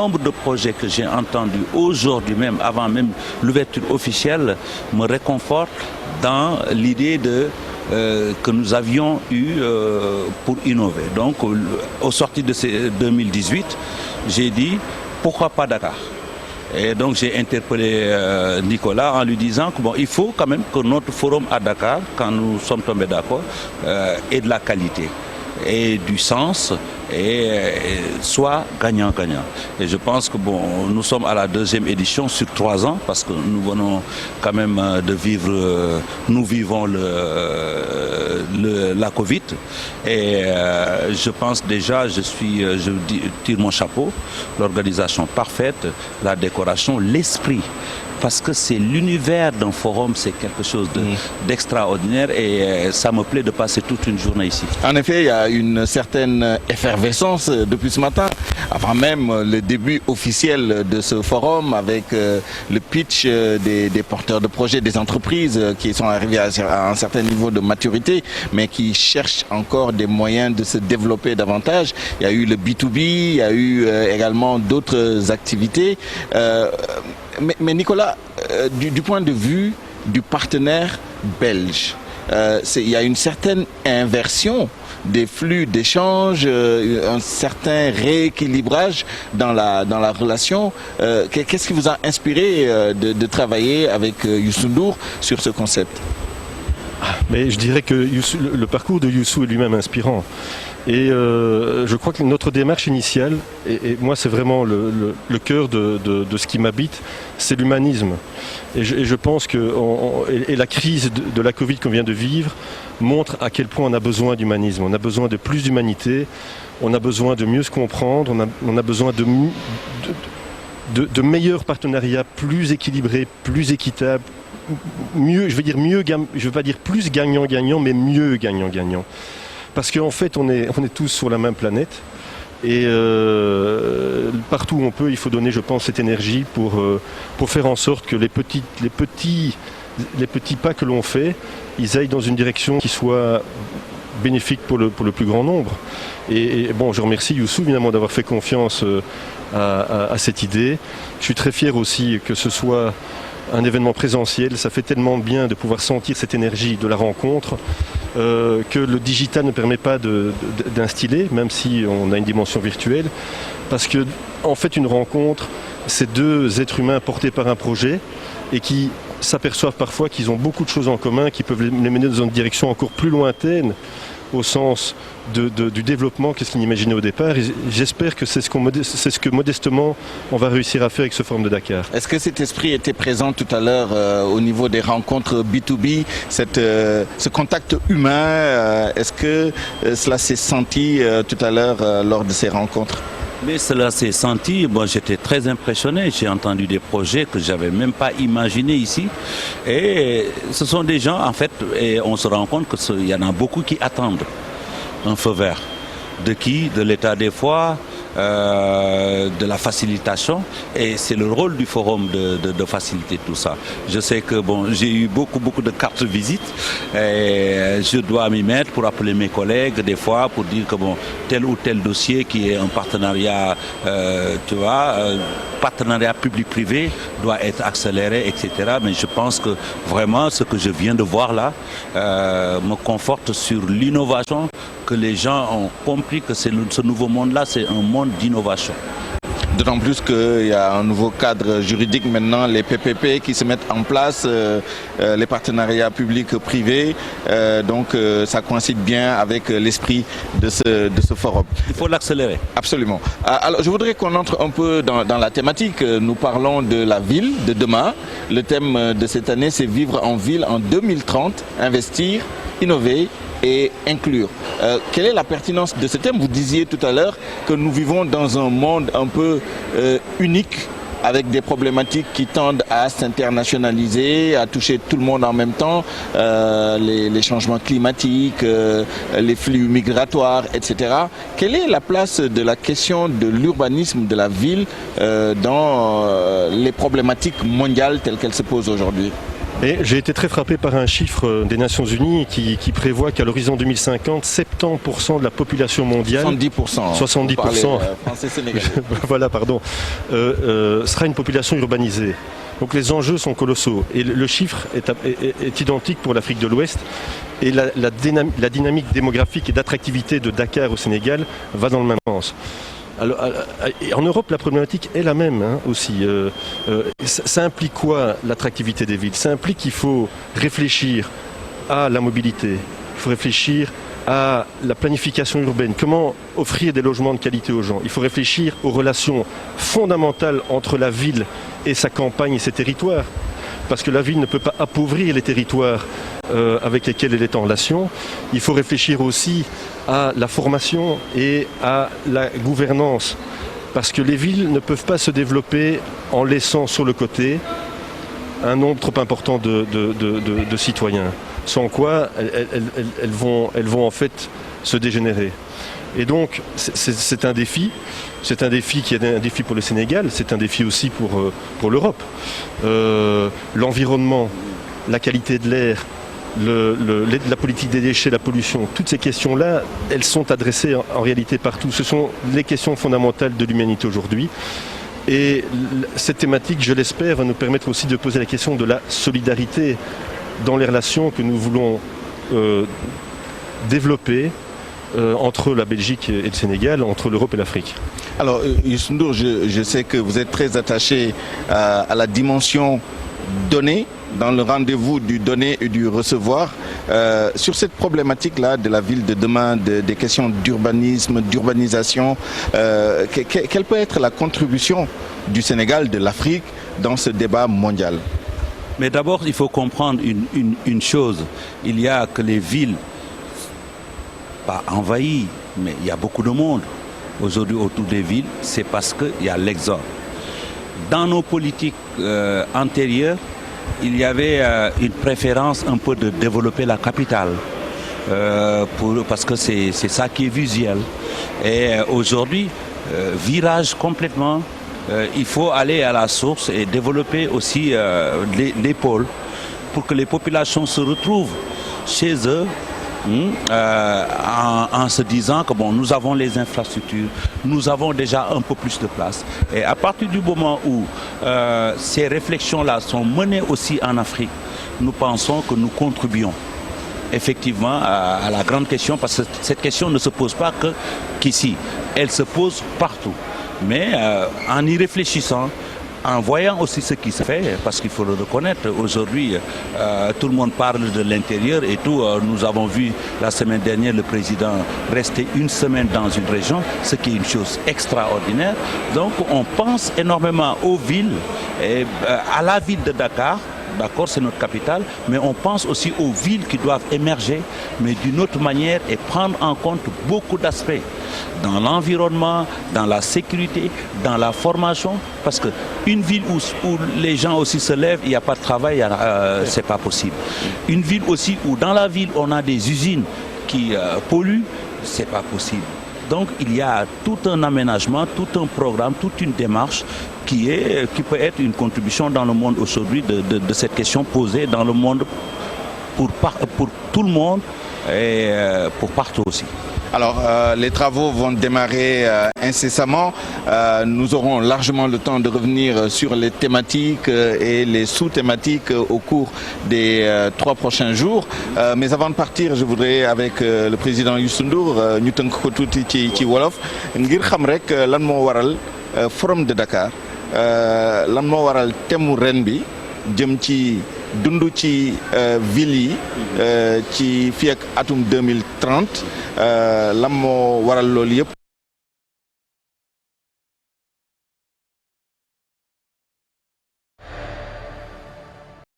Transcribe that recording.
nombre de projets que j'ai entendus aujourd'hui même, avant même l'ouverture officielle, me réconfortent dans l'idée que nous avions eue pour innover. Donc, au sorti de 2018, j'ai dit, pourquoi pas Dakar? Et donc j'ai interpellé Nicolas en lui disant que il faut quand même que notre forum à Dakar, quand nous sommes tombés d'accord, ait de la qualité et du sens et soit gagnant-gagnant. Et je pense que nous sommes à la 2e édition sur 3 ans parce que nous venons quand même de vivre, nous vivons la Covid et je pense déjà, je tire mon chapeau, l'organisation parfaite, la décoration, l'esprit. Parce que c'est l'univers d'un forum, c'est quelque chose d'extraordinaire et ça me plaît de passer toute une journée ici. En effet, il y a une certaine effervescence depuis ce matin, avant même le début officiel de ce forum avec le pitch des porteurs de projets, des entreprises qui sont arrivées à un certain niveau de maturité, mais qui cherchent encore des moyens de se développer davantage. Il y a eu le B2B, il y a eu également d'autres activités. Mais Nicolas, du point de vue du partenaire belge, il y a une certaine inversion des flux d'échange, un certain rééquilibrage dans la relation. Qu'est-ce qui vous a inspiré de travailler avec Youssou N'Dour sur ce concept? Mais je dirais que le parcours de Youssou est lui-même inspirant. Et je crois que notre démarche initiale, et moi c'est vraiment le cœur de ce qui m'habite, c'est l'humanisme. Et je pense que la crise de la Covid qu'on vient de vivre montre à quel point on a besoin d'humanisme. On a besoin de plus d'humanité, on a besoin de mieux se comprendre, on a besoin de meilleurs partenariats plus équilibrés, plus équitables, mieux, je veux pas dire plus gagnant-gagnant, mais mieux gagnant-gagnant. Parce qu'en fait, on est tous sur la même planète et partout où on peut, il faut donner, je pense, cette énergie pour faire en sorte que les petits pas que l'on fait, ils aillent dans une direction qui soit bénéfique pour le plus grand nombre. Et je remercie Youssou évidemment d'avoir fait confiance à cette idée. Je suis très fier aussi que ce soit un événement présentiel, ça fait tellement bien de pouvoir sentir cette énergie de la rencontre que le digital ne permet pas d'instiller, même si on a une dimension virtuelle, parce que en fait une rencontre, c'est 2 êtres humains portés par un projet et qui s'aperçoivent parfois qu'ils ont beaucoup de choses en commun, qui peuvent les mener dans une direction encore plus lointaine au sens du développement que ce qu'on imaginait au départ. Et j'espère que c'est ce que modestement on va réussir à faire avec ce forum de Dakar. Est-ce que cet esprit était présent tout à l'heure au niveau des rencontres B2B, ce contact humain, est-ce que cela s'est senti tout à l'heure lors de ces rencontres? Mais cela s'est senti, j'étais très impressionné, j'ai entendu des projets que je n'avais même pas imaginés ici. Et ce sont des gens, en fait, et on se rend compte qu'il y en a beaucoup qui attendent un feu vert. De qui? De l'état des fois, de la facilitation, et c'est le rôle du forum de faciliter tout ça. Je sais que j'ai eu beaucoup de cartes de visite et je dois m'y mettre pour appeler mes collègues des fois pour dire que tel ou tel dossier qui est un partenariat, partenariat public-privé doit être accéléré, etc. Mais je pense que vraiment ce que je viens de voir là me conforte sur l'innovation, que les gens ont compris que ce nouveau monde-là, c'est un monde d'innovation. D'autant plus qu'il y a un nouveau cadre juridique maintenant, les PPP qui se mettent en place, les partenariats publics-privés. Donc ça coïncide bien avec l'esprit de ce forum. Il faut l'accélérer. Absolument. Alors je voudrais qu'on entre un peu dans la thématique. Nous parlons de la ville de demain. Le thème de cette année, c'est vivre en ville en 2030, investir, innover et inclure. Quelle est la pertinence de ce thème? Vous disiez tout à l'heure que nous vivons dans un monde un peu unique, avec des problématiques qui tendent à s'internationaliser, à toucher tout le monde en même temps, les changements climatiques, les flux migratoires, etc. Quelle est la place de la question de l'urbanisme de la ville dans les problématiques mondiales telles qu'elles se posent aujourd'hui? Et j'ai été très frappé par un chiffre des Nations Unies qui prévoit qu'à l'horizon 2050, 70% de la population mondiale... 70%. 70%. Français-sénégalais. Voilà, pardon. Sera une population urbanisée. Donc les enjeux sont colossaux. Et le chiffre est identique pour l'Afrique de l'Ouest. Et la dynamique démographique et d'attractivité de Dakar au Sénégal va dans le même sens. Alors, en Europe, la problématique est la même aussi. Ça implique quoi, l'attractivité des villes? Ça implique qu'il faut réfléchir à la mobilité, il faut réfléchir à la planification urbaine, comment offrir des logements de qualité aux gens. Il faut réfléchir aux relations fondamentales entre la ville et sa campagne et ses territoires. Parce que la ville ne peut pas appauvrir les territoires avec lesquels elle est en relation. Il faut réfléchir aussi à la formation et à la gouvernance. Parce que les villes ne peuvent pas se développer en laissant sur le côté un nombre trop important de citoyens. Sans quoi elles vont en fait se dégénérer. Et donc c'est un défi. C'est un défi qui est un défi pour le Sénégal, c'est un défi aussi pour l'Europe. L'environnement, la qualité de l'air, la politique des déchets, la pollution, toutes ces questions-là, elles sont adressées en réalité partout. Ce sont les questions fondamentales de l'humanité aujourd'hui. Et cette thématique, je l'espère, va nous permettre aussi de poser la question de la solidarité dans les relations que nous voulons développer entre la Belgique et le Sénégal, entre l'Europe et l'Afrique. Alors, Youssou N'Dour, je sais que vous êtes très attaché à la dimension donnée, dans le rendez-vous du donner et du recevoir. Sur cette problématique-là de la ville de demain, des questions d'urbanisme, d'urbanisation, quelle peut être la contribution du Sénégal, de l'Afrique, dans ce débat mondial? Mais d'abord, il faut comprendre une chose. Il y a que les villes, pas envahies, mais il y a beaucoup de monde aujourd'hui autour des villes, c'est parce qu'il y a l'exode. Dans nos politiques antérieures, il y avait une préférence un peu de développer la capitale, parce que c'est ça qui est visuel. Et aujourd'hui, virage complètement, il faut aller à la source et développer aussi les pôles pour que les populations se retrouvent chez eux. En se disant que bon, nous avons les infrastructures, nous avons déjà un peu plus de place. Et à partir du moment où ces réflexions-là sont menées aussi en Afrique, nous pensons que nous contribuons effectivement à la grande question, parce que cette question ne se pose pas qu'ici, elle se pose partout. Mais en y réfléchissant, en voyant aussi ce qui se fait, parce qu'il faut le reconnaître, aujourd'hui, tout le monde parle de l'intérieur et tout. Nous avons vu la semaine dernière le président rester une semaine dans une région, ce qui est une chose extraordinaire. Donc on pense énormément aux villes, et à la ville de Dakar. D'accord, c'est notre capitale, mais on pense aussi aux villes qui doivent émerger, mais d'une autre manière et prendre en compte beaucoup d'aspects dans l'environnement, dans la sécurité, dans la formation, parce qu'une ville où les gens aussi se lèvent, il n'y a pas de travail, c'est pas possible. Une ville aussi où dans la ville on a des usines qui polluent, c'est pas possible. Donc il y a tout un aménagement, tout un programme, toute une démarche qui peut être une contribution dans le monde aujourd'hui de cette question posée dans le monde pour tout le monde et pour partout aussi. Alors, les travaux vont démarrer incessamment. Nous aurons largement le temps de revenir sur les thématiques et les sous-thématiques au cours des 3 prochains jours. Mais avant de partir, je voudrais, avec le président Youssou N'Dour, ñu tënk ko tuuti ci wolof ngir xam rek lan moo waral forum de Dakar, lan moo waral thème ren bi jëm ci dundu ci ville yi ci fii ak atum 2030 lan moo waral loolu yëpp